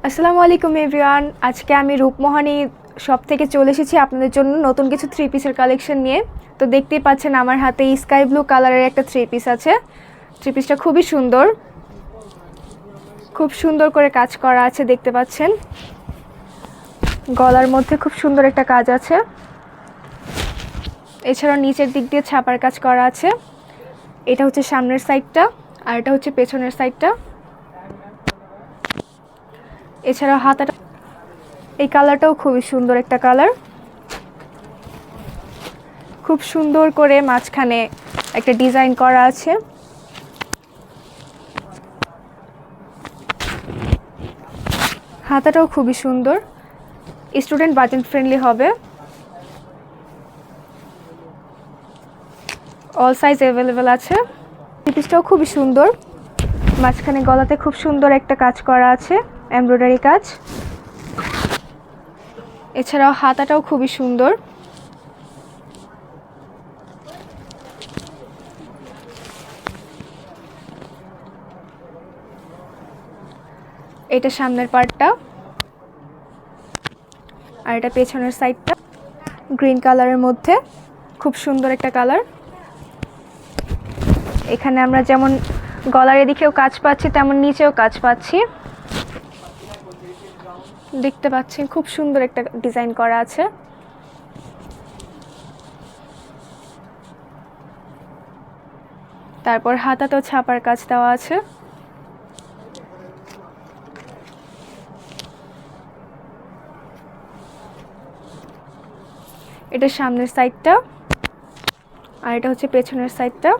আসসালামু আলাইকুম এভরিওয়ান। আজকে আমি রূপমোহিনী শপ থেকে চলে এসেছি আপনাদের জন্য নতুন কিছু থ্রি পিসের কালেকশন নিয়ে। তো দেখতেই পাচ্ছেন আমার হাতে স্কাই ব্লু কালারের একটা থ্রি পিস আছে। থ্রি পিসটা খুবই সুন্দর, খুব সুন্দর করে কাজ করা আছে, দেখতে পাচ্ছেন। গলার মধ্যে খুব সুন্দর একটা কাজ আছে, এছাড়াও নিচের দিক দিয়ে ছাপার কাজ করা আছে। এটা হচ্ছে সামনের সাইডটা আর এটা হচ্ছে পেছনের সাইডটা। এছাড়াও হাতাটা, এই কালারটাও খুবই সুন্দর একটা কালার। খুব সুন্দর করে মাঝখানে একটা ডিজাইন করা আছে। হাতাটাও খুবই সুন্দর, স্টুডেন্ট বাজেট ফ্রেন্ডলি হবে। অল সাইজ অ্যাভেলেবেল আছে। পিসটাও খুবই সুন্দর, মাঝখানে গলাতে খুব সুন্দর একটা কাজ করা আছে, এমব্রয়ডারি কাজ। এছাড়াও হাতাটাও খুবই সুন্দর। এটা সামনের পার্টটা আর এটা পেছনের সাইডটা। গ্রিন কালারের মধ্যে খুব সুন্দর একটা কালার। এখানে আমরা যেমন গলার এদিকেও কাজ পাচ্ছি তেমন নিচেও কাজ পাচ্ছি, দেখতে পাচ্ছেন। খুব সুন্দর একটা ডিজাইন করা আছে। তারপর হাতাতেও ছাপার কাজ দেওয়া আছে। এটা সামনের সাইডটা আর এটা হচ্ছে পেছনের সাইডটা।